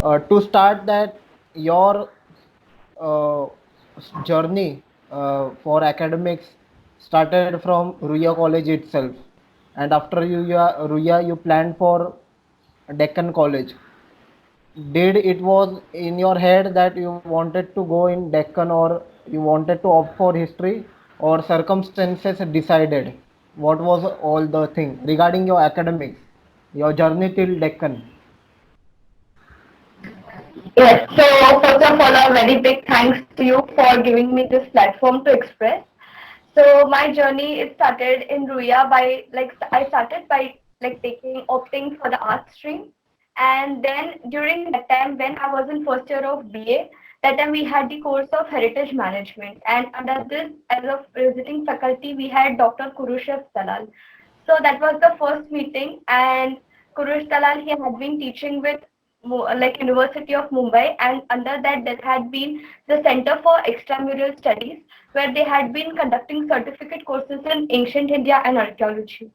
To start that, your uh, journey for academics started from Ruya College itself, and after Ruya, you planned for Deccan College. Did it was in your head that you wanted to go in Deccan, or you wanted to opt for history, or circumstances decided? What was all the thing regarding your academics, your journey till Deccan? Yes, so first of all, a very big thanks to you for giving me this platform to express. So my journey it started in Ruya by I started by taking opting for the art stream, and then during that time when I was in first year of BA, that time we had the course of heritage management, and under this as a visiting faculty we had Dr. Kurushev Dalal. So that was the first meeting, and Kurush Dalal he had been teaching with University of Mumbai, and under that there had been the Center for Extramural Studies, where they had been conducting certificate courses in ancient India and archaeology.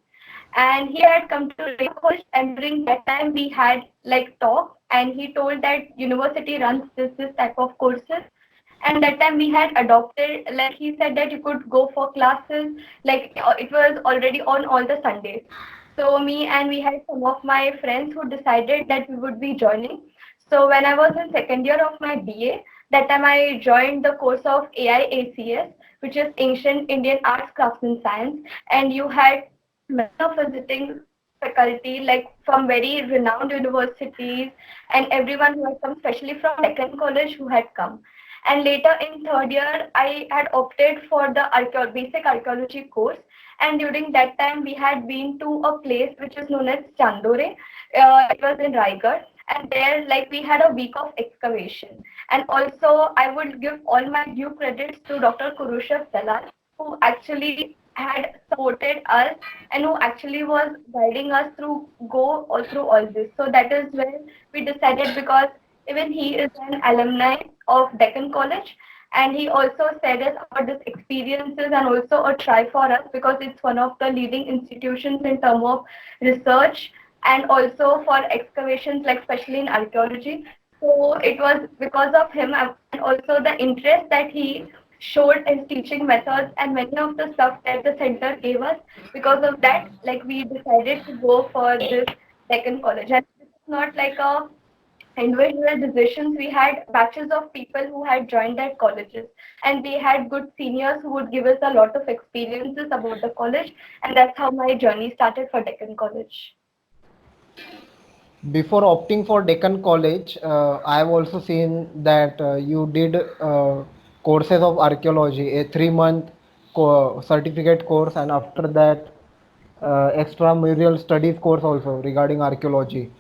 And he had come to Ray College, and during that time we had talk, and he told that university runs this type of courses. And that time we had adopted, like he said that you could go for classes, it was already on all the Sundays. So me and we had some of my friends who decided that we would be joining. So when I was in second year of my BA, that time I joined the course of AIACS, which is Ancient Indian Arts, Crafts and Science, and you had many of visiting faculty from very renowned universities, and everyone who had come, especially from Deccan College, who had come. And later in third year, I had opted for the basic archaeology course. And during that time, we had been to a place which is known as Chandore. It was in Raigad. And there, we had a week of excavation. And also, I would give all my due credits to Dr. Kurushev Dalal, who actually had supported us and who actually was guiding us through through all this. So that is where we decided, because even he is an alumni of Deccan College, and he also said us about this experiences and also a try for us, because it's one of the leading institutions in terms of research and also for excavations, especially in archaeology. So it was because of him, and also the interest that he showed his teaching methods and many of the stuff that the center gave us. Because of that, we decided to go for this Deccan College. And this is not like a individual decisions. We had batches of people who had joined their colleges, and we had good seniors who would give us a lot of experiences about the college, and that's how my journey started for Deccan College. Before opting for Deccan College, I have also seen that you did courses of archaeology, a 3 month certificate course, and after that, extramural studies course also regarding archaeology.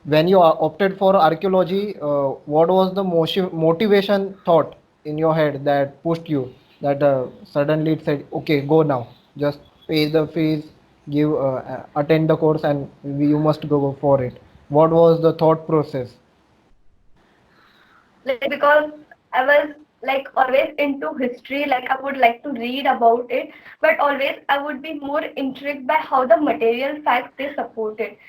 When you opted for archaeology, what was the motivation thought in your head that pushed you, that suddenly it said, okay, go now, just pay the fees, give attend the course, and you must go for it? What was the thought process? Because I was always into history, I would like to read about it, but always I would be more intrigued by how the material facts they support it.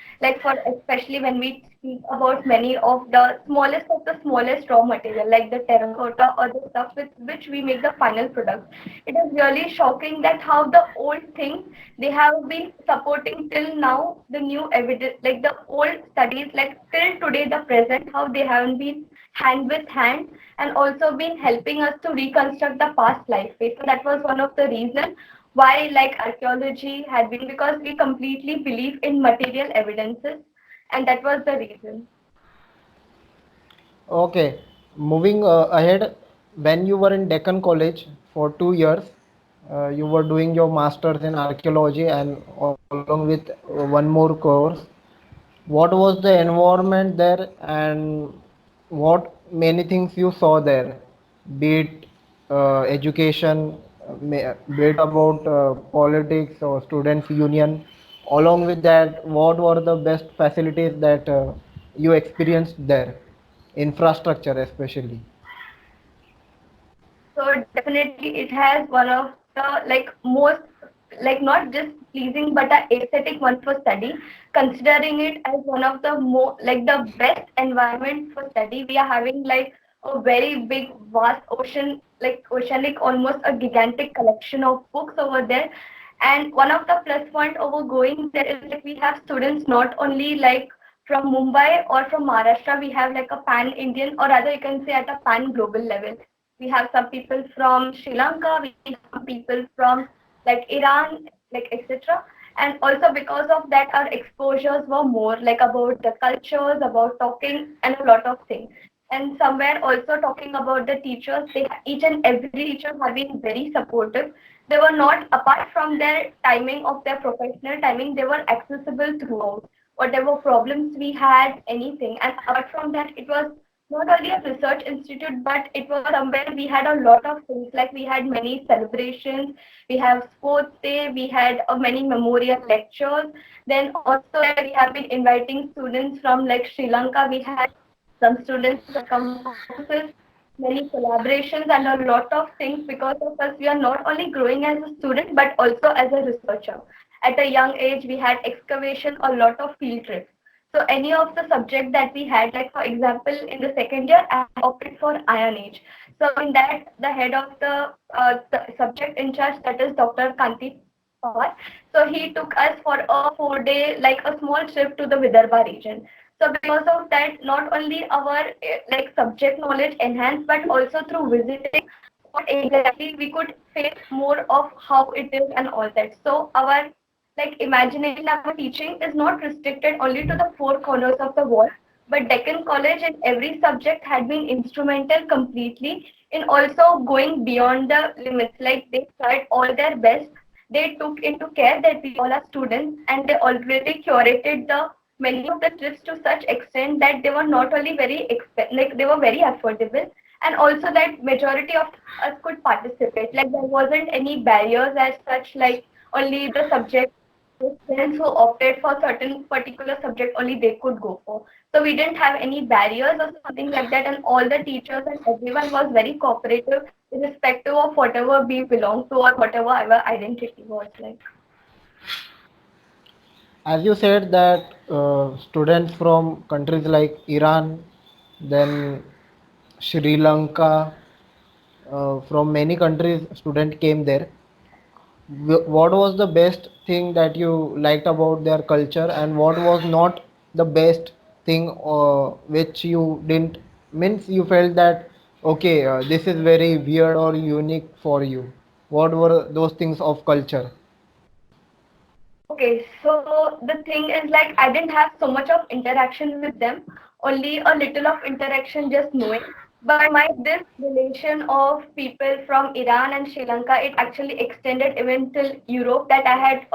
For especially when we speak about many of the smallest raw material, like the terracotta or the stuff with which we make the final product. It is really shocking that how the old things they have been supporting till now the new evidence, the old studies, till today the present, how they haven't been hand with hand, and also been helping us to reconstruct the past life phase. So that was one of the reasons why archaeology had been, because we completely believe in material evidences, and that was the reason. Okay, moving ahead, when you were in Deccan College for 2 years, you were doing your masters in archaeology and along with one more course. What was the environment there, and what many things you saw there? Be it education, be it about politics or students' union. Along with that, what were the best facilities that you experienced there? Infrastructure, especially. So definitely it has one of the most like not just pleasing but a aesthetic one for study, considering it as one of the more like the best environment for study. We are having like a very big vast ocean, like oceanic, almost a gigantic collection of books over there. And one of the plus point over going there is like we have students not only like from Mumbai or from Maharashtra. We have like a pan Indian, or rather you can say at a pan global level. We have some people from Sri Lanka, we have some people from like Iran, like etc. And also because of that, our exposures were more like about the cultures, about talking, and a lot of things. And somewhere also talking about the teachers, they each and every teacher have been very supportive. They were not apart from their timing of their professional timing, they were accessible throughout whatever problems we had, anything. And apart from that, it was not only a research institute, but it was somewhere we had a lot of things. Like we had many celebrations, we have sports day, we had many memorial lectures. Then also we have been inviting students from like Sri Lanka. We had some students to come for courses, many collaborations, and a lot of things. Because of us, we are not only growing as a student, but also as a researcher. At a young age, we had excavation, a lot of field trips. So any of the subject that we had, like for example, in the second year, I opted for Iron Age. So in that, the head of the subject in charge, that is Dr. Kanti Pawar. So he took us for a 4 day, like a small trip to the Vidarbha region. So because of that, not only our like subject knowledge enhanced, but also through visiting what exactly we could face more of how it is and all that. So our like imagination, our teaching is not restricted only to the four corners of the wall, but Deccan College in every subject had been instrumental completely in also going beyond the limits. Like they tried all their best. They took into care that we all are students, and they already curated the many of the trips to such extent that they were not only like they were very affordable, and also that majority of us could participate. Like there wasn't any barriers as such, like only the subject students who opted for certain particular subject only they could go for. So we didn't have any barriers or something like that, and all the teachers and everyone was very cooperative, irrespective of whatever we belong to or whatever our identity was like. As you said that students from countries like Iran, then Sri Lanka, from many countries, student came there. What was the best thing that you liked about their culture, and what was not the best thing which you didn't means you felt that okay, this is very weird or unique for you? What were those things of culture? Okay, so the thing is like I didn't have so much of interaction with them, only a little of interaction just knowing. But my this relation of people from Iran and Sri Lanka, it actually extended even till Europe that I had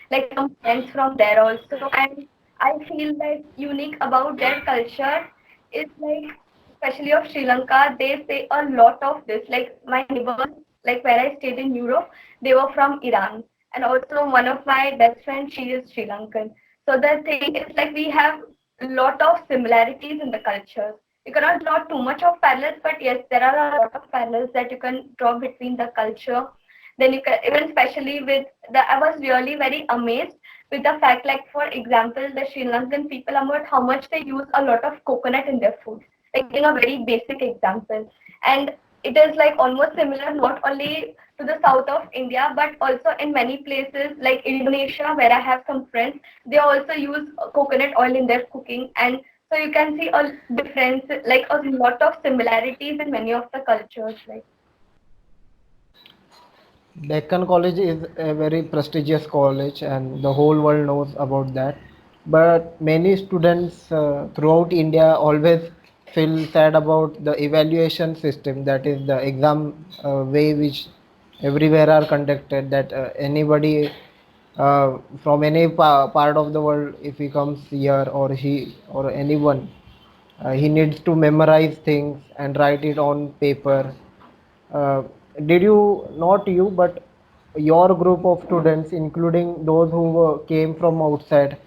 like some friends from there also. And I feel that unique about their culture is like especially of Sri Lanka, they say a lot of this. Like my neighbors, like where I stayed in Europe, they were from Iran, and also one of my best friends, she is Sri Lankan. So the thing is like we have a lot of similarities in the cultures. You cannot draw too much of parallels, but yes, there are a lot of parallels that you can draw between the culture. Then you can even especially with the I was really very amazed with the fact like for example the Sri Lankan people about how much they use a lot of coconut in their food. Like giving a very basic example. And it is like almost similar not only to the south of India, but also in many places like Indonesia, where I have some friends, they also use coconut oil in their cooking. And so you can see a difference, like a lot of similarities in many of the cultures. Like Deccan College is a very prestigious college, and the whole world knows about that. But many students throughout India always feel sad about the evaluation system, that is, the exam way which everywhere are conducted. That anybody from any part of the world, if he comes here or he or anyone, he needs to memorize things and write it on paper. uh, did you, not you, but your group of students, including those who came from outside,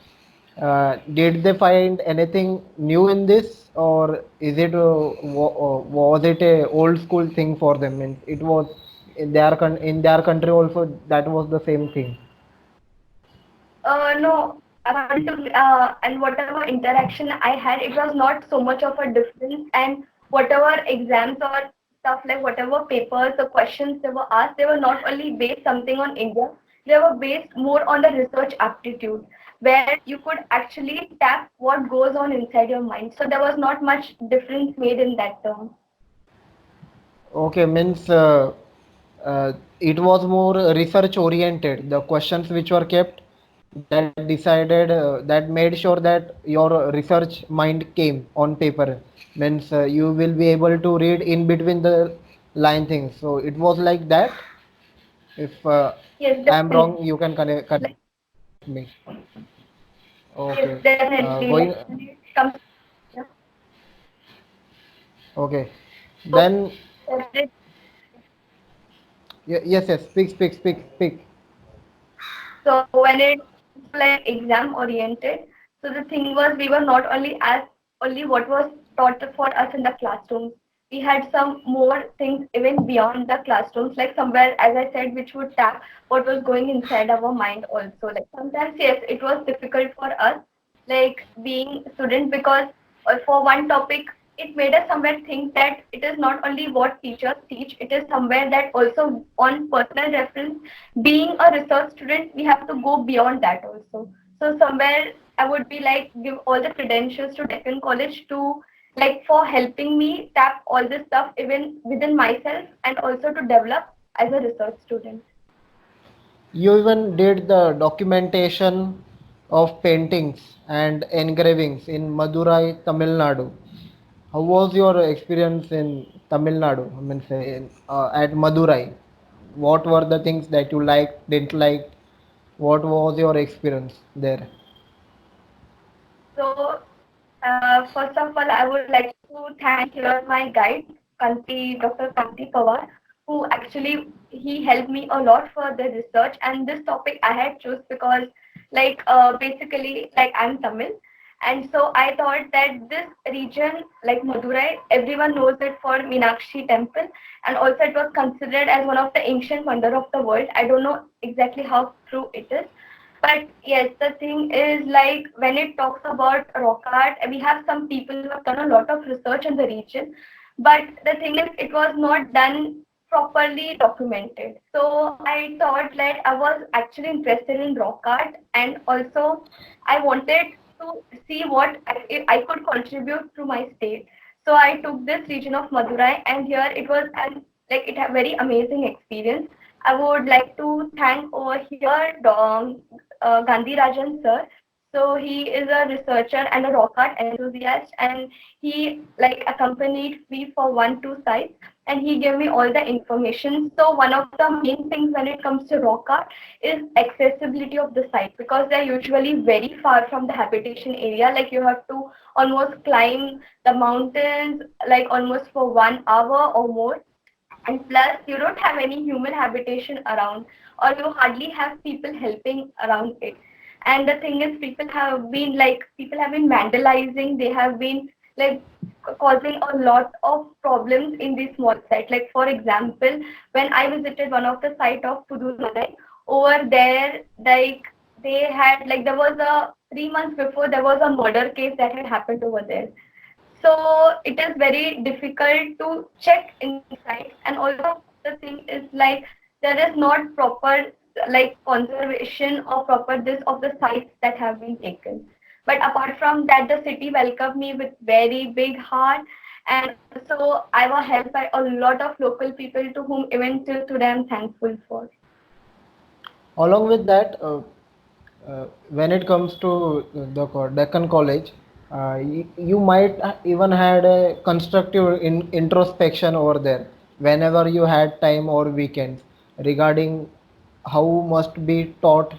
did they find anything new in this, or is it was it a old school thing for them? Means it was in their country also that was the same thing. No, according to and whatever interaction I had, it was not so much of a difference. And whatever exams or stuff like whatever papers or questions they were asked, they were not only based something on India, they were based more on the research aptitude, where you could actually tap what goes on inside your mind. So there was not much difference made in that term. Okay, means it was more research oriented. The questions which were kept that decided that made sure that your research mind came on paper. Means you will be able to read in between the line things. So it was like that. If Yes, I am definitely. wrong, you can Like, correct me. yes, Okay. definitely. Going. Like when it comes, yeah. Okay. So Then separate. yes, yes. Speak. So when it like exam oriented, so the thing was we were not only as only what was taught for us in the classrooms. We had some more things even beyond the classrooms, like somewhere, as I said, which would tap what was going inside our mind also. Like sometimes, yes, it was difficult for us, like being student, because for one topic, it made us somewhere think that it is not only what teachers teach, it is somewhere that also on personal reference, being a research student, we have to go beyond that also. So somewhere I would be like give all the credentials to Deccan College to like for helping me tap all this stuff even within myself and also to develop as a research student. You even did the documentation of paintings and engravings in Madurai, Tamil Nadu. How was your experience in Tamil Nadu? I mean, say at Madurai. What were the things that you liked, didn't like? What was your experience there? So first of all, I would like to thank here my guide, Dr. Kanti Pawar, who actually he helped me a lot for the research. And this topic I had chose because, like, basically, like I'm Tamil, and so I thought that this region, like Madurai, everyone knows it for Meenakshi Temple, and also it was considered as one of the ancient wonder of the world. I don't know exactly how true it is, but yes, the thing is like when it talks about rock art, we have some people who have done a lot of research in the region, but the thing is it was not done properly documented. So I thought like I was actually interested in rock art and also I wanted to see what I could contribute to my state. So I took this region of Madurai and here it was an like it had very amazing experience. I would like to thank over here Gandhi Rajan sir. So he is a researcher and a rock art enthusiast, and he like accompanied me for 1 2 sites, and he gave me all the information. So one of the main things when it comes to rock art is accessibility of the site because they're usually very far from the habitation area. Like you have to almost climb the mountains like almost for 1 hour or more, and plus you don't have any human habitation around or you hardly have people helping around it. And the thing is people have been vandalizing, they have been like causing a lot of problems in this small site. Like for example, when I visited one of the site of Pudumalai, over there, like they had like there was a 3 months before there was a murder case that had happened over there. So it is very difficult to check inside, and also the thing is like there is not proper like conservation or proper this of the sites that have been taken. But apart from that, the city welcomed me with very big heart, and also I was helped by a lot of local people to whom even till today I'm thankful for. Along with that, when it comes to the Deccan College, you might even had a constructive introspection over there whenever you had time or weekends regarding how must be taught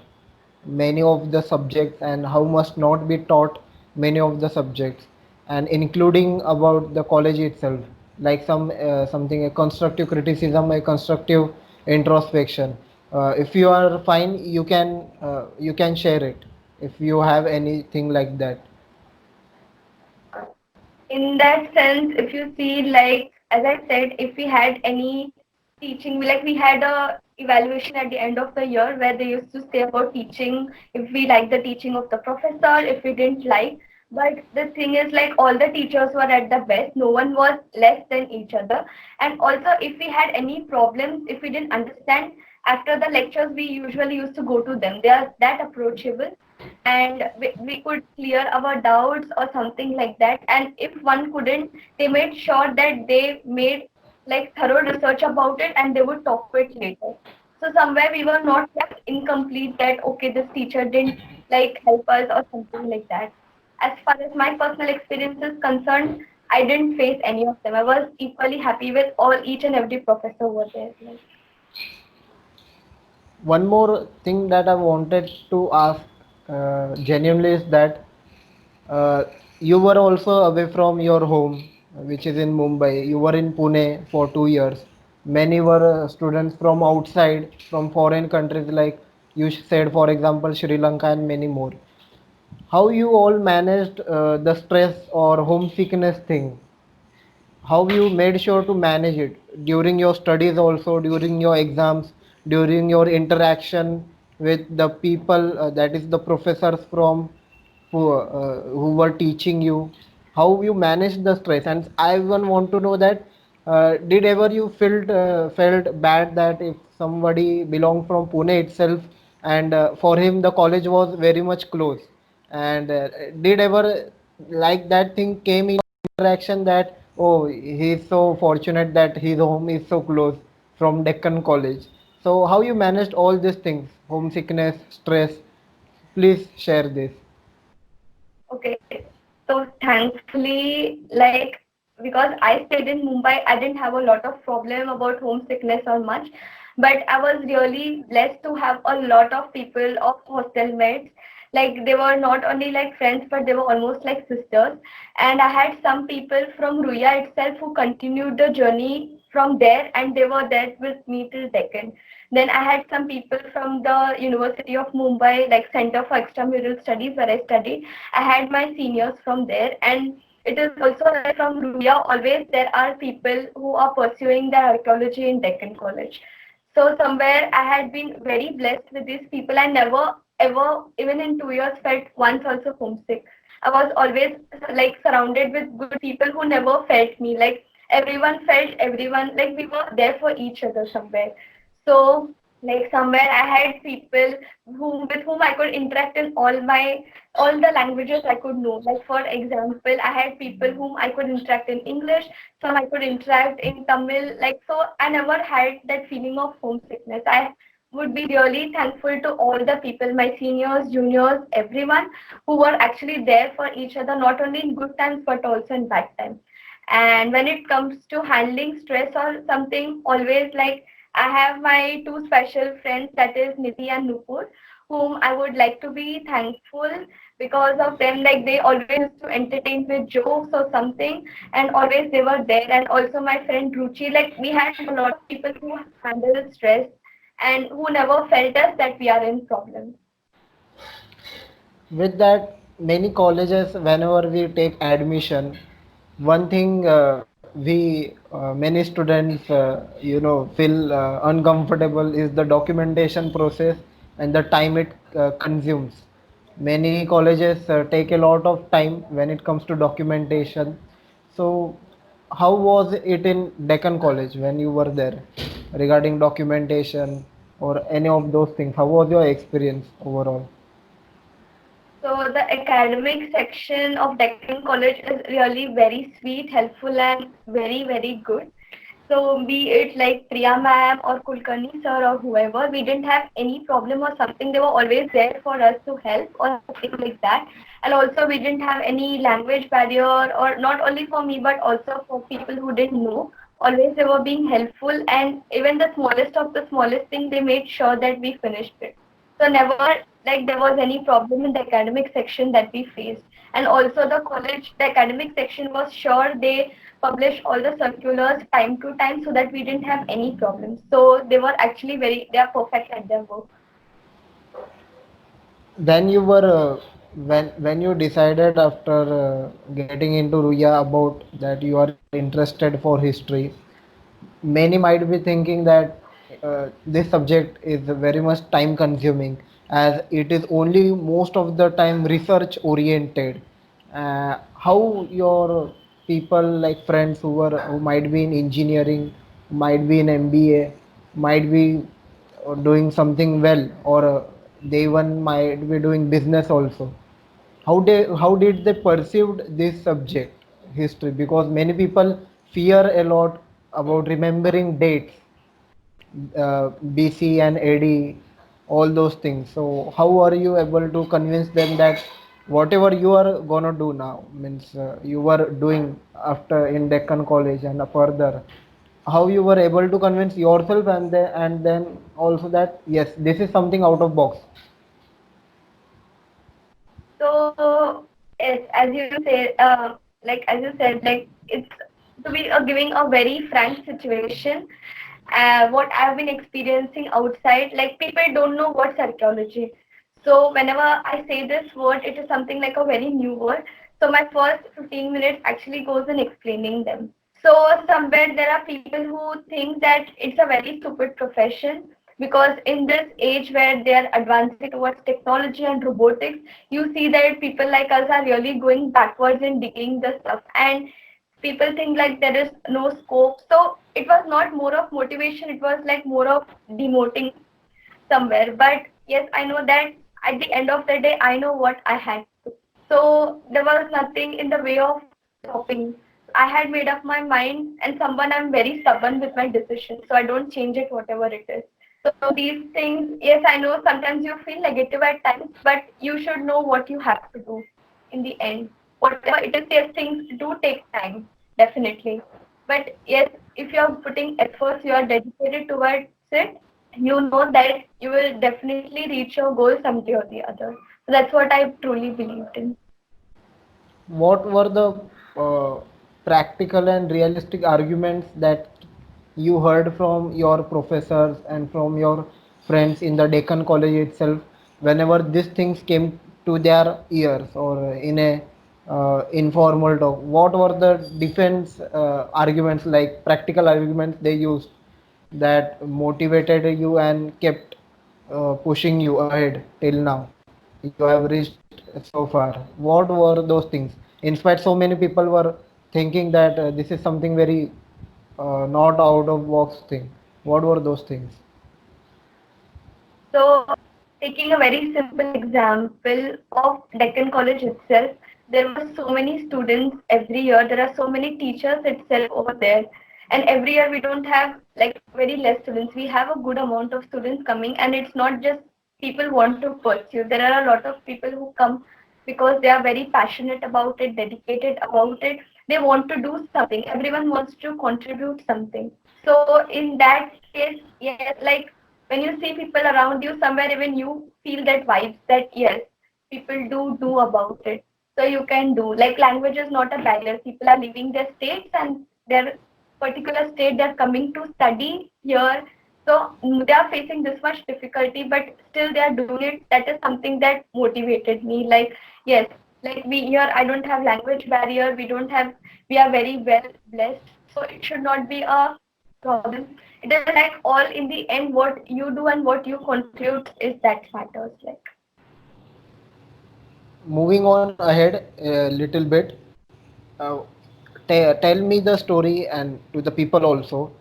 many of the subjects and how must not be taught many of the subjects, and including about the college itself, like something a constructive criticism, a constructive introspection. If you are fine, you can share it if you have anything like that. In that sense, if you see, like as I said, if we had any teaching. We had a evaluation at the end of the year where they used to say about teaching, if we like the teaching of the professor, if we didn't like. But the thing is, like, all the teachers were at the best. No one was less than each other. And also, if we had any problems, if we didn't understand after the lectures, we usually used to go to them. They are that approachable, and we could clear our doubts or something like that. And if one couldn't, they made sure that they made like thorough research about it and they would talk to it later. So somewhere we were not like incomplete that okay, this teacher didn't like help us or something like that. As far as my personal experience is concerned, I didn't face any of them. I was equally happy with all each and every professor over there. Like, One more thing that I wanted to ask genuinely is that uh, you were also away from your home, which is in Mumbai. You were in Pune for 2 years. Many were students from outside, from foreign countries, like you said, for example, Sri Lanka and many more. How you all managed the stress or homesickness thing? How you made sure to manage it during your studies, also during your exams, during your interaction with the people, that is the professors from who were teaching you? How you managed the stress? And I even want to know that did ever you felt bad that if somebody belonged from Pune itself, and for him the college was very much close, and did ever like that thing came in interaction that oh, he's so fortunate that his home is so close from Deccan College? So how you managed all these things, homesickness, stress? Please share this. okay, so thankfully, like, because I stayed in Mumbai, I didn't have a lot of problem about homesickness or much. But I was really blessed to have a lot of people of hostel mates. Like, they were not only like friends, but they were almost like sisters. And I had some people from Ruya itself who continued the journey from there, and they were there with me till Deccan. Then I had some people from the University of Mumbai, like Center for Extramural Studies, where I studied. I had my seniors from there, and it is also like from Ruya, always there are people who are pursuing their archaeology in Deccan College. So somewhere I had been very blessed with these people. I never ever, even in 2 years, felt once also homesick. I was always like surrounded with good people who never felt me. Like, everyone felt everyone, like we were there for each other somewhere. So, like, somewhere I had people with whom I could interact in all the languages I could know. Like, for example, I had people whom I could interact in English, some I could interact in Tamil. Like, so I never had that feeling of homesickness. I would be really thankful to all the people, my seniors, juniors, everyone who were actually there for each other, not only in good times but also in bad times. And when it comes to handling stress or something, always like, I have my two special friends, that is Nidhi and Nupur, whom I would like to be thankful because of them. Like, they always used to entertain with jokes or something, and always they were there. And also my friend Ruchi, like, we had a lot of people who handle stress and who never felt us that we are in problems. With that, many colleges, whenever we take admission, one thing many students feel uncomfortable is the documentation process and the time it consumes. Many colleges take a lot of time when it comes to documentation. So how was it in Deccan College when you were there regarding documentation or any of those things? How was your experience overall? So the academic section of Deccan College is really very sweet, helpful, and very, very good. So be it like Priya ma'am or Kulkarni sir or whoever, we didn't have any problem or something. They were always there for us to help or something like that. And also we didn't have any language barrier, or not only for me but also for people who didn't know. Always they were being helpful, and even the smallest of the smallest thing, they made sure that we finished it. So never like there was any problem in the academic section that we faced. And also the academic section was sure they publish all the circulars time to time so that we didn't have any problems. So they were actually they are perfect at their work. Then you were when you decided after getting into Ruya about that you are interested for history, many might be thinking that this subject is very much time consuming, as it is only most of the time research oriented. How your people, like friends who might be in engineering, might be in MBA, might be doing something well, or they even might be doing business also, how did they perceived this subject history? Because many people fear a lot about remembering dates, BC and AD, all those things. So how are you able to convince them that whatever you are gonna do now, means you were doing after in Deccan College and further, how you were able to convince yourself, and then also that yes, this is something out of box. So yes, as you say, as you said, like it's to be giving a very frank situation. What I've been experiencing outside, like people don't know what's archaeology. So whenever I say this word, it is something like a very new word. So my first 15 minutes actually goes in explaining them. So somewhere there are people who think that it's a very stupid profession because in this age where they are advancing towards technology and robotics, you see that people like us are really going backwards in digging the stuff, and people think like there is no scope. So it was not more of motivation, it was like more of demoting somewhere. But yes, I know that at the end of the day, I know what I had to. So there was nothing in the way of stopping. I had made up my mind, and someone I'm very stubborn with my decision, so I don't change it whatever it is. So these things, yes, I know sometimes you feel negative at times, but you should know what you have to do in the end. Whatever it is, yes, things do take time, definitely. But yes, if you're putting efforts, you are dedicated towards it, you know that you will definitely reach your goal someday or the other. So that's what I truly believed in. What were the uh, practical and realistic arguments that you heard from your professors and from your friends in the Deccan College itself whenever these things came to their ears, or in a informal talk? What were the defense arguments, like practical arguments they used, that motivated you and kept pushing you ahead till now? You have reached so far. What were those things? In spite, so many people were thinking that this is something very not out of box thing. What were those things? So, taking a very simple example of Deccan College itself, there were so many students every year. There are so many teachers itself over there. And every year we don't have like very less students. We have a good amount of students coming, and it's not just people want to pursue. There are a lot of people who come because they are very passionate about it, dedicated about it. They want to do something. Everyone wants to contribute something. So in that case, yes, like when you see people around you, somewhere even you feel that vibes that yes, people do about it. So you can do. Like language is not a barrier. People are leaving their states and their particular state they're coming to study here. So they are facing this much difficulty, but still they are doing it. That is something that motivated me. Like yes, like we here, I don't have language barrier. We don't have. We are very well blessed. So it should not be a problem. It is like all in the end, what you do and what you contribute is that matters. Like Moving on ahead a little bit, uh, tell me the story, and to the people also,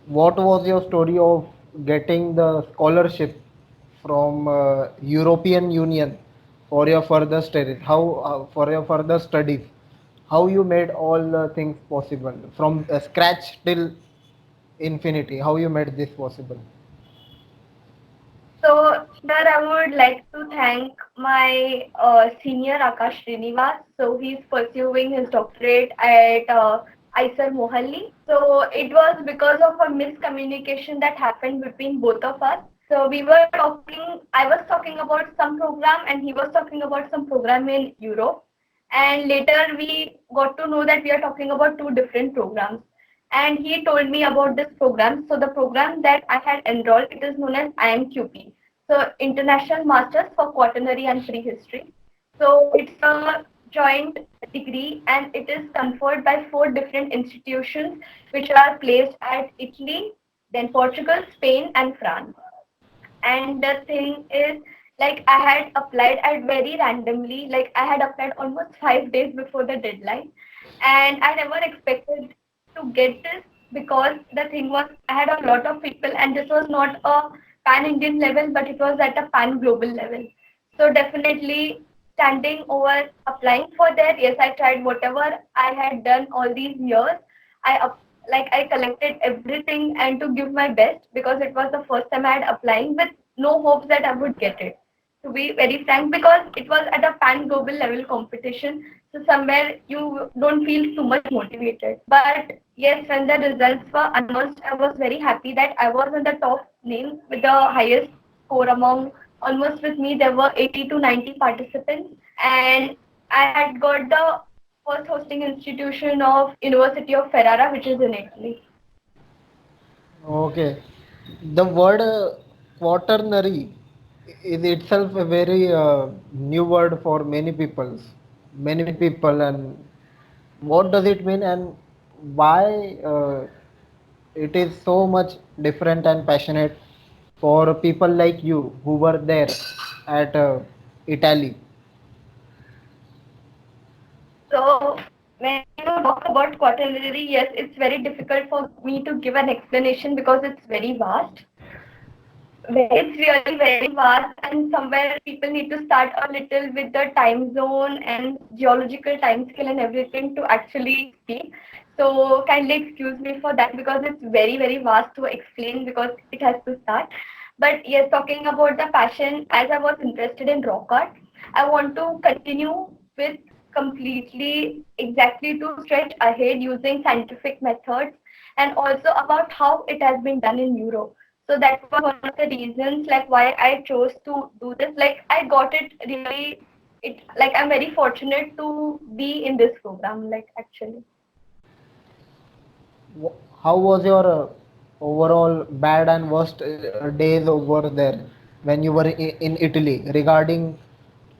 what was your story of getting the scholarship from European Union for your further studies? How for your further studies? How you made all the things possible from scratch till infinity? How you made this possible? so, here I would like to thank my senior Akash Srinivas. So he's pursuing his doctorate at ISER Mohalli. So it was because of a miscommunication that happened between both of us. So we were talking, I was talking about some program and he was talking about some program in Europe. And later we got to know that we are talking about two different programs. And he told me about this program. So the program that I had enrolled, it is known as IMQP. So International Masters for Quaternary and Prehistory. So it's a joint degree, and it is conferred by four different institutions which are placed at Italy, then Portugal, Spain, and France. And the thing is, like I had applied at very randomly, like I had applied almost 5 days before the deadline, and I never expected to get this because the thing was I had a lot of people, and this was not a pan Indian level, but it was at a pan global level. So definitely standing over applying for that, yes, I tried whatever I had done all these years. I collected everything and to give my best because it was the first time I had applying with no hopes that I would get it. To be very frank, because it was at a pan global level competition, so somewhere you don't feel too much motivated. But yes, when the results were announced, I was very happy that I was in the top name with the highest score among almost with me there were 80 to 90 participants, and I had got the first hosting institution of University of Ferrara, which is in Italy. Okay. The word quaternary is itself a very new word for many people, and what does it mean, and why it is so much different and passionate for people like you who were there at Italy. So when you talk about quaternary, yes, it's very difficult for me to give an explanation because it's very vast. It's really very vast, and somewhere people need to start a little with the time zone and geological time scale and everything to actually speak. So kindly excuse me for that because it's very, very vast to explain because it has to start. But yes, talking about the passion, as I was interested in rock art, I want to continue with completely exactly to stretch ahead using scientific methods and also about how it has been done in Europe. So that was one of the reasons like why I chose to do this. Like I got it really, it like I'm very fortunate to be in this program, like actually. How was your overall bad and worst days over there when you were in Italy regarding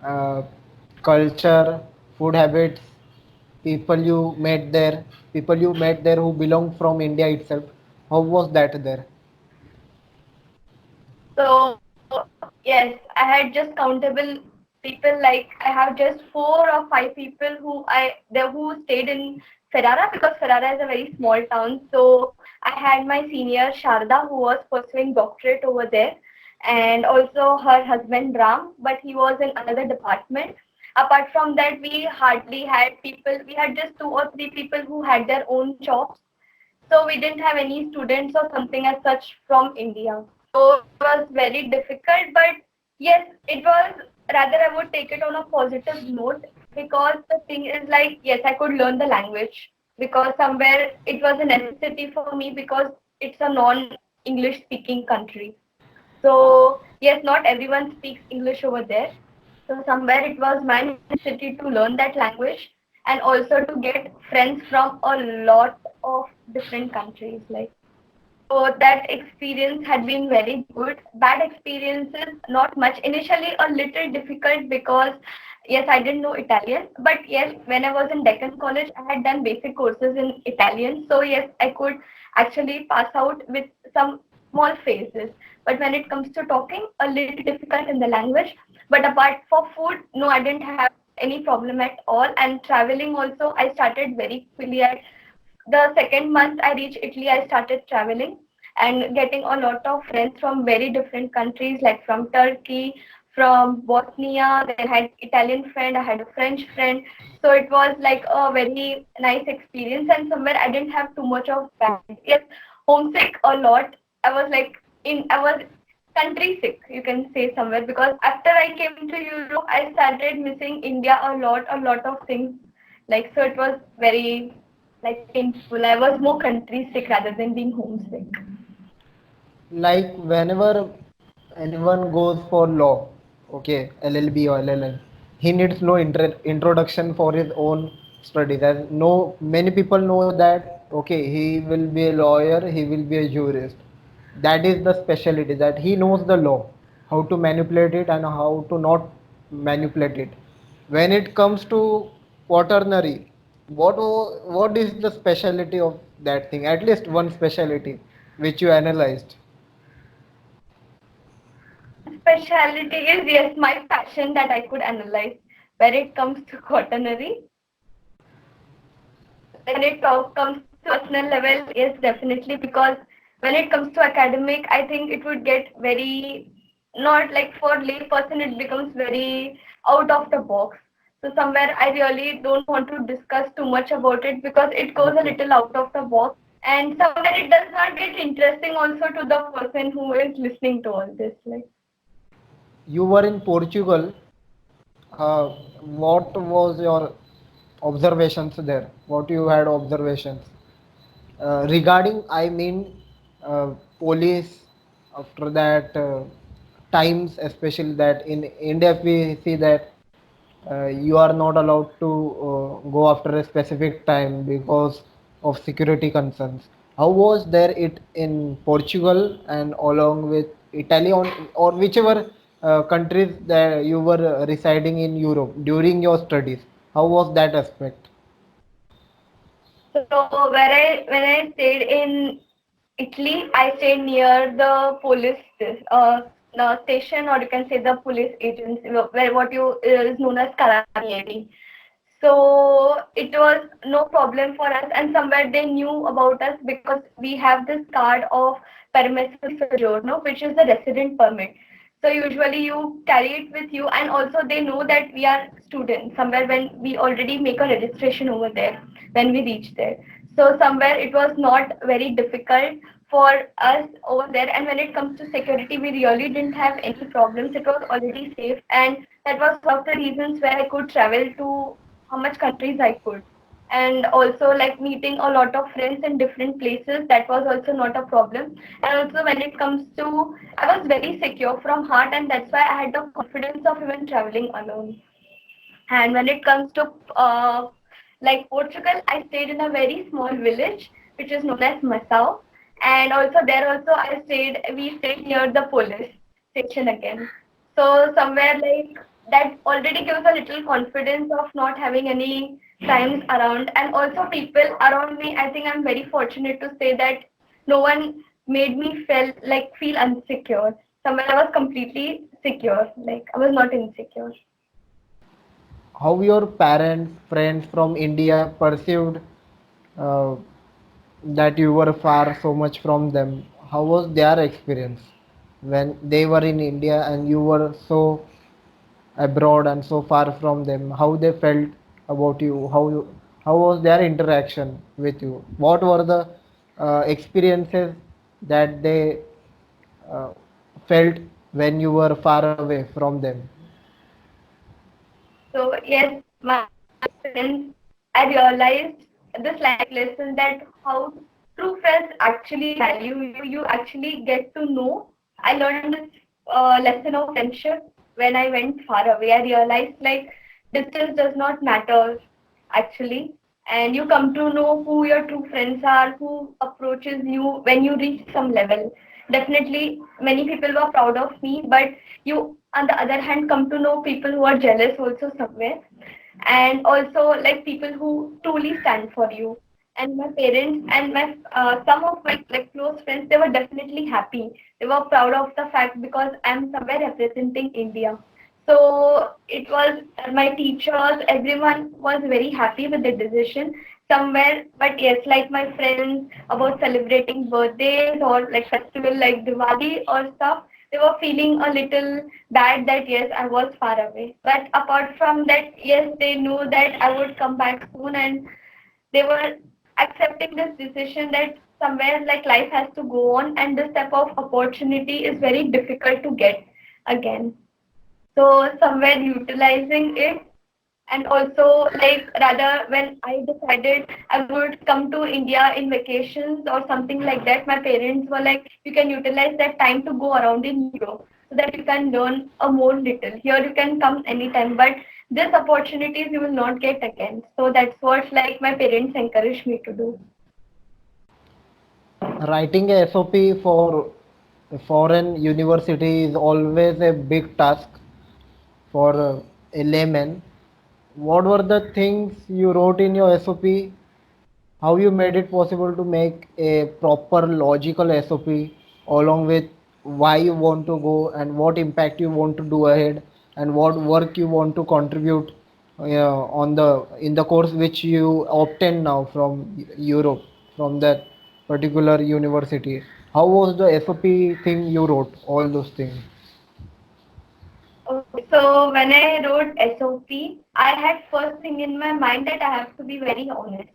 uh, culture, food habits, people you met there, people you met there who belong from India itself? How was that there? So yes, I had just countable people. Like I have just 4 or 5 people who stayed in Ferrara because Ferrara is a very small town. So I had my senior Sharda who was pursuing doctorate over there, and also her husband Ram, but he was in another department. Apart from that, we hardly had people. We had just 2 or 3 people who had their own jobs, so we didn't have any students or something as such from India. So it was very difficult, but yes, it was rather I would take it on a positive note because the thing is like, yes, I could learn the language because somewhere it was a necessity for me because it's a non-English speaking country. So yes, not everyone speaks English over there. So somewhere it was my necessity to learn that language and also to get friends from a lot of different countries. Like so that experience had been very good. Bad experiences, not much. Initially a little difficult because yes, I didn't know Italian. But yes, when I was in Deccan College, I had done basic courses in Italian. So yes, I could actually pass out with some small phases. But when it comes to talking, a little difficult in the language. But apart for food, no, I didn't have any problem at all. And traveling also, I started very quickly at the second month I reached Italy, I started traveling and getting a lot of friends from very different countries, like from Turkey, from Bosnia. Then I had Italian friend, I had a French friend. So it was like a very nice experience, and somewhere I didn't have too much of bad. Yes, homesick a lot. I was country sick, you can say somewhere, because after I came to Europe, I started missing India a lot of things. Like so, it was very like painful. I was more country sick rather than being homesick. Like whenever anyone goes for law, okay, LLB or LLM, he needs no introduction for his own studies. As no many people know that okay, he will be a lawyer, he will be a jurist. That is the specialty, that he knows the law, how to manipulate it and how to not manipulate it. When it comes to quaternary. What is the specialty of that thing? At least one specialty which you analyzed. One specialty is yes, my passion that I could analyze. When it comes to quaternary, when it comes to personal level, yes, definitely. Because when it comes to academic, I think it would get very not like for lay person, it becomes very out of the box. So somewhere I really don't want to discuss too much about it because it goes a Okay. little out of the box, and somewhere it does not get interesting also to the person who is listening to all this. Like. You were in Portugal. What was your observations there? What you had observations regarding? I mean, police. After that, times, especially that in India, we see that you are not allowed to go after a specific time because of security concerns. How was there it in Portugal and along with Italy or whichever countries that you were residing in Europe during your studies? How was that aspect? So when I stayed in Italy, I stayed near the police station, or you can say the police agency, where what you is known as Carabinieri. So it was no problem for us, and somewhere they knew about us because we have this card of permesso di soggiorno, which is the resident permit. So usually you carry it with you, and also they know that we are students. Somewhere when we already make a registration over there when we reach there. So somewhere it was not very difficult for us over there. And when it comes to security, we really didn't have any problems. It was already safe, and that was one of the reasons where I could travel to how much countries I could. And also like meeting a lot of friends in different places, that was also not a problem. And also when it comes to, I was very secure from heart, and that's why I had the confidence of even traveling alone. And when it comes to like Portugal, I stayed in a very small village which is known as Massau. And also there also we stayed near the police station again. So somewhere like that already gives a little confidence of not having any crimes around. And also people around me, I think I'm very fortunate to say that no one made me feel insecure. Somewhere I was completely secure, like I was not insecure. How your parents, friends from India perceived uh, that you were far so much from them? How was their experience when they were in India and you were so abroad and so far from them? How they felt about you? How was their interaction with you? What were the experiences that they uh, felt when you were far away from them? So yes, my friends, I realized this life lesson that how true friends actually value you. You actually get to know. I learned this lesson of friendship when I went far away. I realized like distance does not matter actually, and you come to know who your true friends are, who approaches you when you reach some level. Definitely, many people were proud of me, but you, on the other hand, come to know people who are jealous also somewhere, and also like people who truly stand for you. And my parents and my some of my like close friends, they were definitely happy. They were proud of the fact because I'm somewhere representing India. So it was my teachers, everyone was very happy with the decision somewhere. But yes, like my friends about celebrating birthdays or like festival like Diwali or stuff, they were feeling a little bad that yes, I was far away. But apart from that, yes, they knew that I would come back soon, and they were accepting this decision that somewhere like life has to go on, and this type of opportunity is very difficult to get again. So somewhere utilizing it, and also like rather when I decided I would come to India in vacations or something like that, my parents were like, you can utilize that time to go around in Europe so that you can learn a more little. Here you can come anytime, but this opportunities you will not get again. So that's what like my parents encouraged me to do. Writing a SOP for a foreign university is always a big task for a layman. what were the things you wrote in your SOP? How you made it possible to make a proper logical SOP along with why you want to go and what impact you want to do ahead and what work you want to contribute on the in the course which you obtained now from Europe from that particular university. How was the SOP thing you wrote? All those things. Okay, so when I wrote SOP, I had first thing in my mind that I have to be very honest.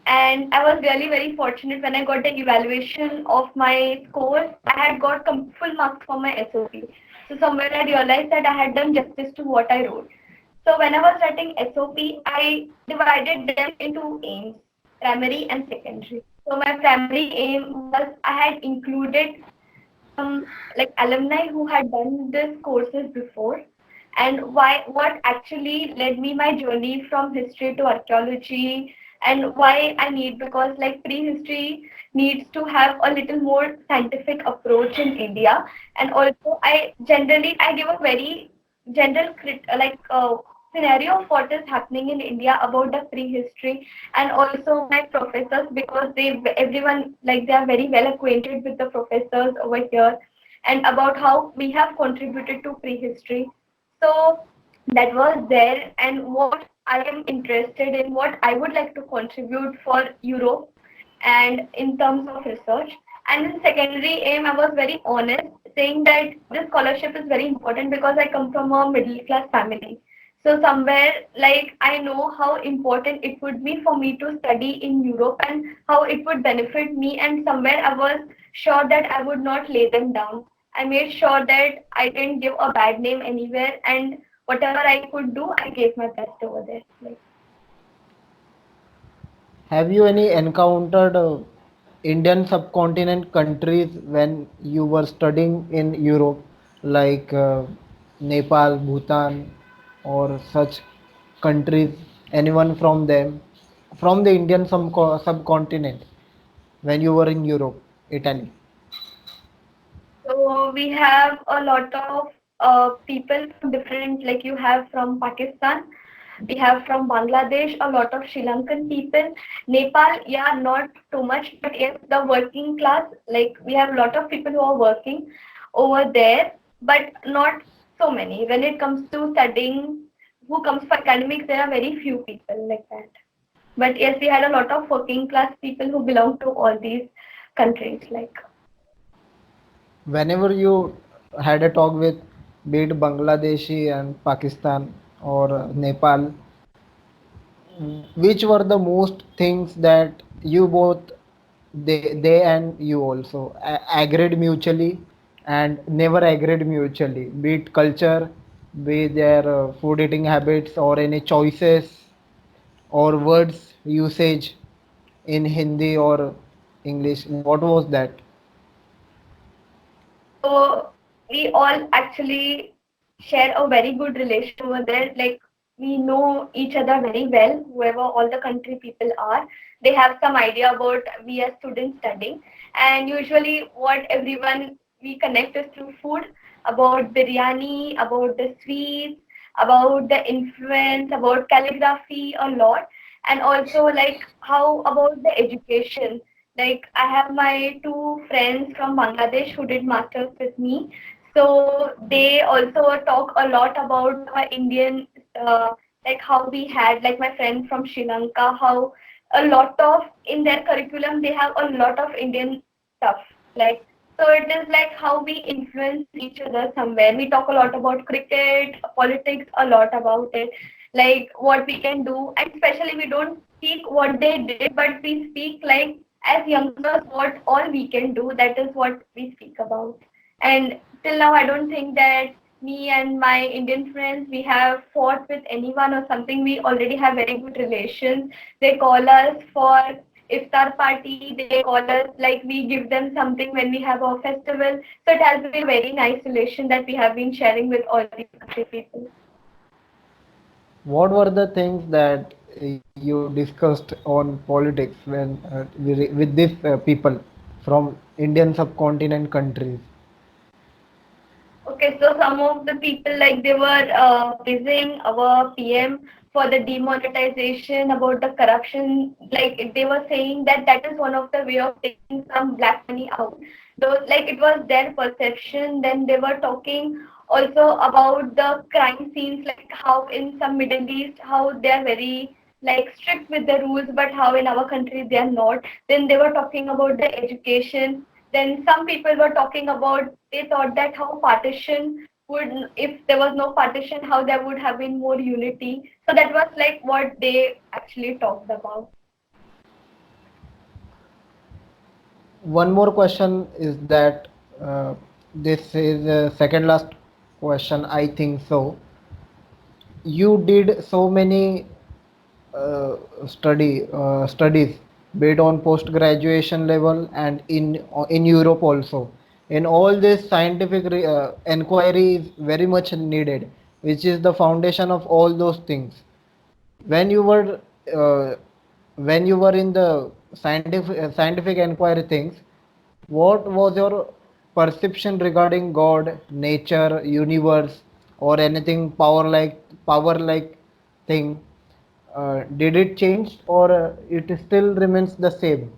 And I was really very fortunate when I got the evaluation of my scores. I had got full marks for my SOP. So somewhere I realized that I had done justice to what I wrote. So when I was writing SOP, I divided them into aims, primary and secondary. So my primary aim was I had included some like alumni who had done these courses before and why what actually led me my journey from history to archaeology and why I need because like prehistory needs to have a little more scientific approach in India and also I give a very general scenario of what is happening in India about the prehistory and also my professors because they everyone like they are very well acquainted with the professors over here and about how we have contributed to prehistory. So that was there and what I am interested in, what I would like to contribute for Europe and in terms of research. And in secondary aim, I was very honest, saying that this scholarship is very important because I come from a middle class family. So somewhere like I know how important it would be for me to study in Europe and how it would benefit me and somewhere I was sure that I would not lay them down. I made sure that I didn't give a bad name anywhere and whatever I could do, I gave my best over there. Like, Have you any encountered Indian subcontinent countries when you were studying in Europe, like Nepal, Bhutan, or such countries? Anyone from them, from the Indian subcontinent, when you were in Europe, Italy? so we have a lot of people from different, like you have from Pakistan, we have from Bangladesh, a lot of Sri Lankan people. Nepal, yeah, not too much, but yes, the working class, like we have a lot of people who are working over there, but not so many. When it comes to studying, who comes for academics, there are very few people like that. But yes, we had a lot of working class people who belong to all these countries, like. Whenever you had a talk with be it Bangladeshi and Pakistan or Nepal, which were the most things that you both they and you also agreed mutually and never agreed mutually, be it culture, be their food eating habits or any choices or words usage in Hindi or English? What was that? So we all actually share a very good relation over there. Like we know each other very well, whoever all the country people are. They have some idea about we as students studying. And usually what everyone we connect is through food, about biryani, about the sweets, about the influence, about calligraphy a lot. And also like how about the education like I have my two friends from Bangladesh who did masters with me. So they also talk a lot about our Indian, like how we had, like my friend from Sri Lanka, how a lot of in their curriculum they have a lot of Indian stuff. Like so it is like how we influence each other somewhere. We talk a lot about cricket, politics, a lot about it, like what we can do, and especially we don't speak what they did, but we speak like as youngsters what all we can do, that is what we speak about. And till now I don't think that me and my Indian friends we have fought with anyone or something. We already have very good relations. They call us for iftar party, they call us like we give them something when we have a festival. So it has been a very nice relation that we have been sharing with all these country people. What were the things that you discussed on politics when with these people from Indian subcontinent countries? Okay, so some of the people like they were praising our PM for the demonetization about the corruption. Like they were saying that that is one of the way of taking some black money out. Though like it was their perception. Then they were talking also about the crime scenes, like how in some Middle East, how they are very like strict with the rules, but how in our country they are not. Then they were talking about the education. Then some people were talking about, they thought that how partition would, if there was no partition, how there would have been more unity. So that was like what they actually talked about. One more question is that this is the second last question, I think so. You did so many uh, studies based on post graduation level and in Europe also. In all this scientific inquiry is very much needed, which is the foundation of all those things. When you were uh, when you were in the scientific inquiry things, what was your perception regarding God, nature, universe, or anything power like thing? Did it change or it still remains the same?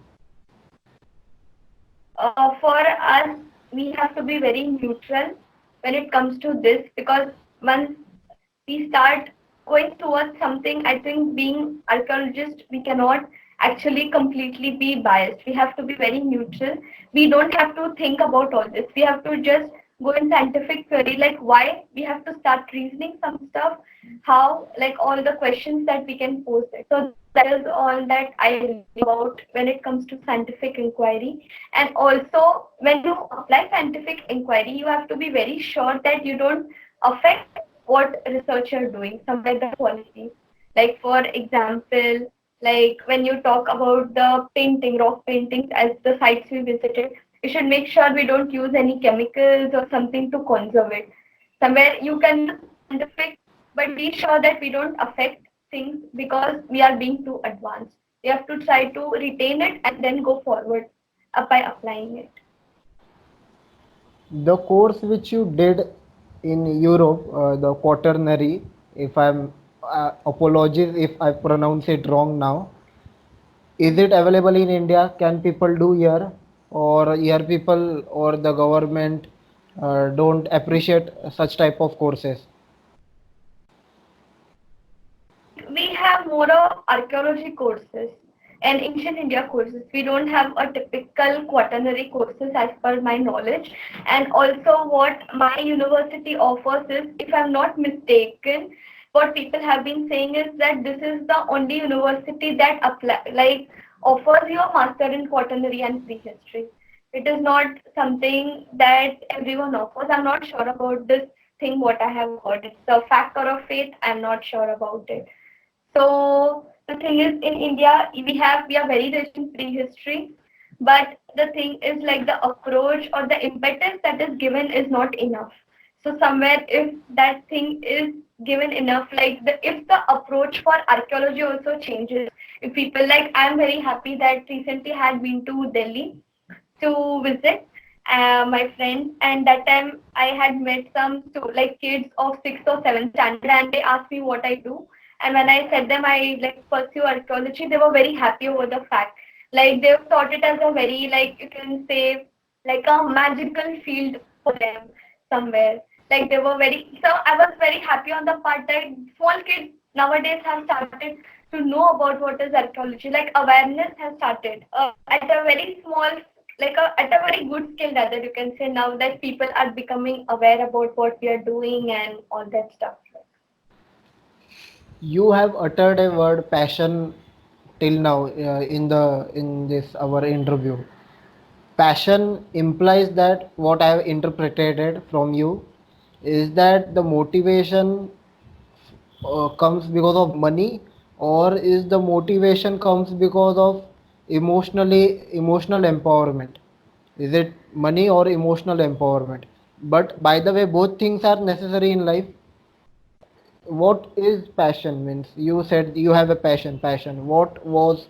For us, we have to be very neutral when it comes to this, because once we start going towards something, I think being archaeologist, we cannot actually completely be biased. We have to be very neutral. We don't have to think about all this. We have to just go in scientific theory, like why we have to start reasoning some stuff, how, like all the questions that we can pose it. So that is all that I believe about when it comes to scientific inquiry. And also, when you apply scientific inquiry, you have to be very sure that you don't affect what research you're doing, somewhere the quality. Like for example, like when you talk about the painting, rock paintings as the sites we visited, we should make sure we don't use any chemicals or something to conserve it. Somewhere you can use scientific, but be sure that we don't affect things because we are being too advanced. We have to try to retain it and then go forward by applying it. The course which you did in Europe, the quaternary, if I'm apologies if I pronounce it wrong now, is it available in India? Can people do here, or here people or the government don't appreciate such type of courses? Like we have more of archaeology courses and ancient India courses. We don't have a typical quaternary courses as per my knowledge. And also what my university offers is, if I'm not mistaken, what people have been saying is that this is the only university that apply, like offers you a master in quaternary and prehistory. It is not something that everyone offers. I'm not sure about this thing what I have heard. It's a fact or a faith. I'm not sure about it. So the thing is, in India, we are very rich in prehistory, but the thing is like the approach or the impetus that is given is not enough. So somewhere, if that thing is given enough, like if the approach for archaeology also changes, if people, like, I'm very happy that recently had been to Delhi to visit my friends, and that time I had met some like kids of sixth or seventh standard, and they asked me what I do. And when I said them I like pursue archaeology, they were very happy over the fact. Like they thought it as a very, like you can say, like a magical field for them somewhere. Like they were very, so I was very happy on the part that small kids nowadays have started to know about what is archaeology. Like awareness has started at a very small, like at a very good scale rather, you can say, now that people are becoming aware about what we are doing and all that stuff. You have uttered a word passion till now in this our interview. Passion implies that what I have interpreted from you is that the motivation comes because of money, or is the motivation comes because of emotional empowerment? Is it money or emotional empowerment? But by the way, both things are necessary in life. What is passion means? You said you have a passion. What was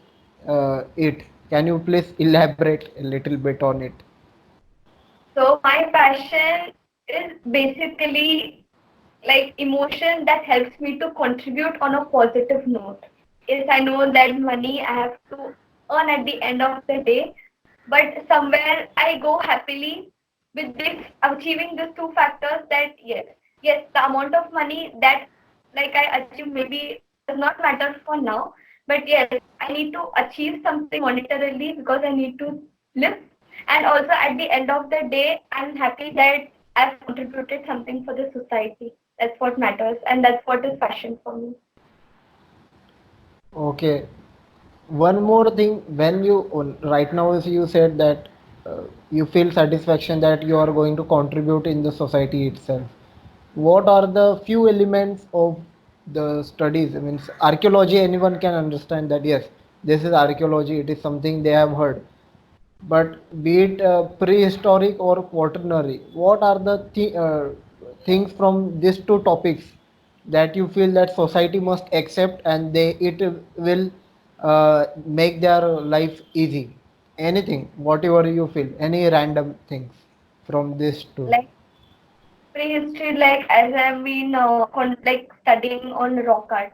it? Can you please elaborate a little bit on it? So my passion is basically like emotion that helps me to contribute on a positive note. Yes, I know that money I have to earn at the end of the day, but somewhere I go happily with this achieving these two factors that yes, the amount of money that like I achieve maybe does not matter for now, but yes, I need to achieve something monetarily because I need to live. And also at the end of the day, I'm happy that I've contributed something for the society. That's what matters, and that's what is passion for me. Okay. One more thing, when right now, as you said that you feel satisfaction that you are going to contribute in the society itself. What are the few elements of the studies? I mean, archaeology, anyone can understand that yes, this is archaeology, it is something they have heard. But be it prehistoric or quaternary, what are the things from these two topics that you feel that society must accept and they it will make their life easy? Anything, whatever you feel, any random things from these two. Like prehistory, like as I've been like studying on rock art,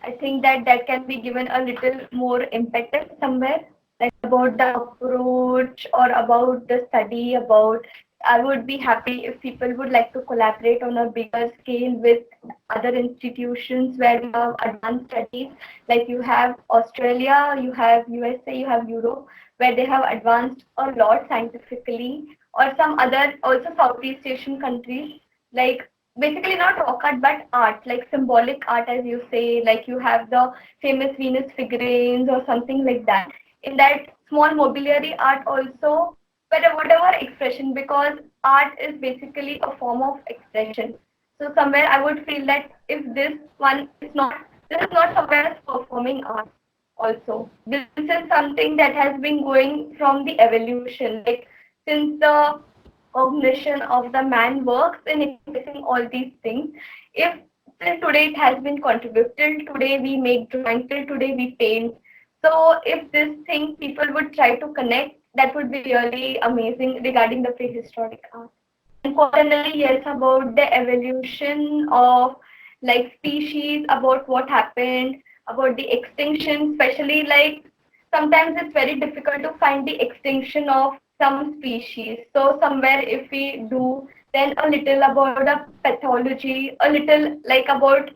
I think that that can be given a little more impetus somewhere, like about the approach or about the study. About I would be happy if people would like to collaborate on a bigger scale with other institutions where we have advanced studies. Like you have Australia, you have USA, you have Europe, where they have advanced a lot scientifically, or some other also Southeast Asian countries, like basically not rock art but art, like symbolic art, as you say, like you have the famous Venus figurines or something like that. In that small mobiliary art also, but whatever expression, because art is basically a form of expression. So somewhere I would feel that if this one is not, this is not somewhere as performing art also. This is something that has been going from the evolution, like since the cognition of the man works in expressing all these things. If till today it has been contributed, till today we make drawing, till today we paint. So if this thing people would try to connect, that would be really amazing regarding the prehistoric art. And quaternary, yes, about the evolution of like species, about what happened, about the extinction, especially like sometimes it's very difficult to find the extinction of some species. So somewhere if we do, then a little about the pathology, a little like about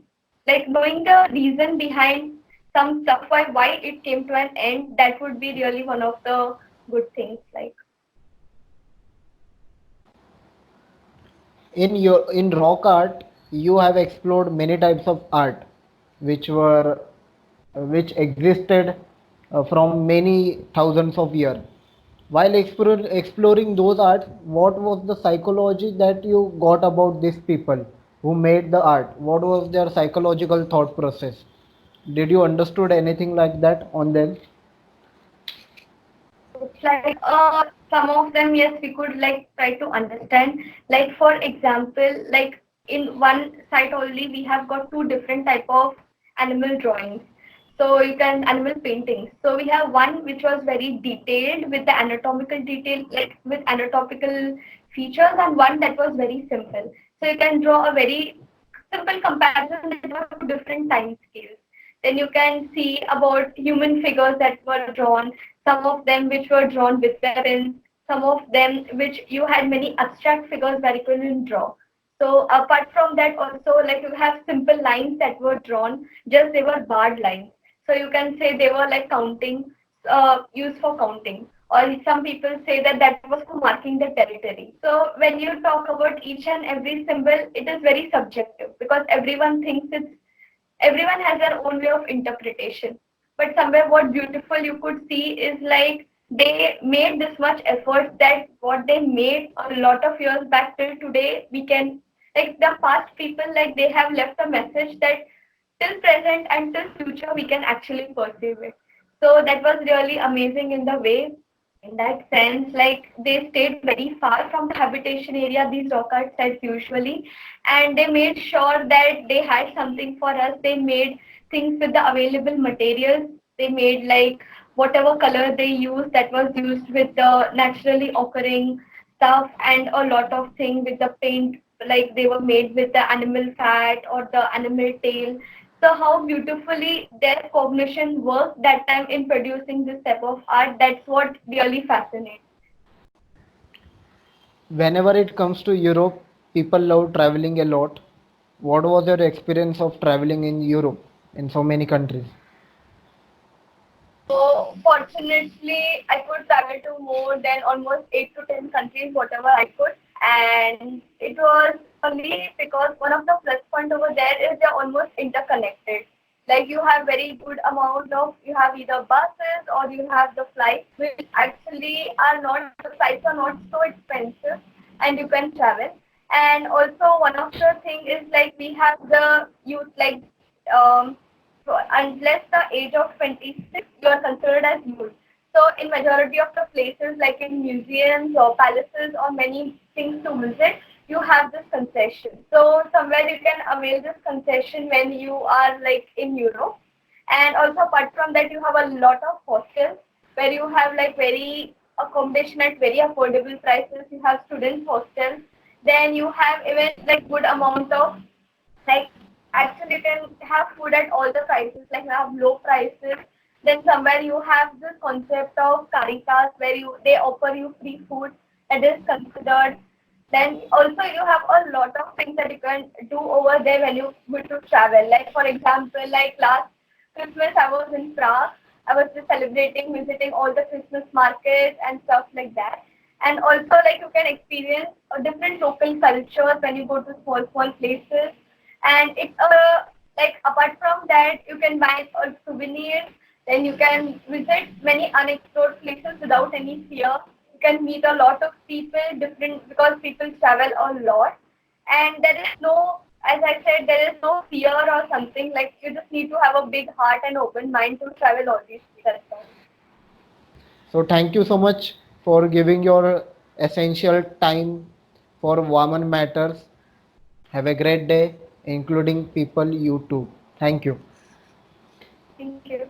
like knowing the reason behind some stuff, why it came to an end, that would be really one of the good things. Like In rock art you have explored many types of art which were which existed from many thousands of years. While exploring those arts, what was the psychology that you got about these people who made the art? What was their psychological thought process? Did you understood anything like that on them? it's like some of them, yes, we could like try to understand. Like for example, like in one site only we have got two different type of animal drawings. So you can animal paintings. So we have one which was very detailed with the anatomical detail, like with anatomical features, and one that was very simple. So you can draw a very simple comparison that were two different time scales. Then you can see about human figures that were drawn, some of them which were drawn with weapons, some of them which you had many abstract figures that you couldn't draw. So apart from that also, like you have simple lines that were drawn, just they were barred lines. So you can say they were like counting, used for counting. Or some people say that that was for marking the territory. So when you talk about each and every symbol, it is very subjective because everyone has their own way of interpretation. But somewhere what beautiful you could see is like they made this much effort that what they made a lot of years back till today we can, like the past people, like they have left a message that till present and till future we can actually perceive it. So that was really amazing in the way, in that sense, like they stayed very far from the habitation area, these rock art sites usually, and they made sure that they had something for us. They made things with the available materials. They made like whatever color they used, that was used with the naturally occurring. stuff and a lot of things with the paint, like they were made with the animal fat or the animal tail. So how beautifully their cognition worked that time in producing this type of art, that's what really fascinates. Whenever it comes to Europe, people love traveling a lot. What was your experience of traveling in Europe in so many countries? So fortunately, I could travel to more than almost 8 to 10 countries, whatever I could, and it was only because one of the plus point over there is they're almost interconnected. Like you have very good amount of, you have either buses or you have the flights, which actually are not, the flights are not so expensive, and you can travel. And also one of the thing is like we have the youth, like um so unless the age of 26, you are considered as youth. So in majority of the places, like in museums or palaces or many things to visit, you have this concession. So somewhere you can avail this concession when you are like in Europe. And also apart from that, you have a lot of hostels where you have like very accommodation at very affordable prices. You have students hostels. Then you have even like good amount of, like actually you can have food at all the prices, like you have low prices. Then somewhere you have this concept of caritas where you they offer you free food that is considered. Then also you have a lot of things that you can do over there when you go to travel. Like for example, like last Christmas I was in Prague. I was just celebrating, visiting all the Christmas markets and stuff like that. And also like you can experience a different local cultures when you go to small places. And it's a, like apart from that you can buy a souvenir, then you can visit many unexplored places without any fear. You can meet a lot of people different because people travel a lot, and there is no, as I said, there is no fear or something, like you just need to have a big heart and open mind to travel all these places. So thank you so much for giving your essential time for Women Matters. Have a great day, including people you too. Thank you. Thank you.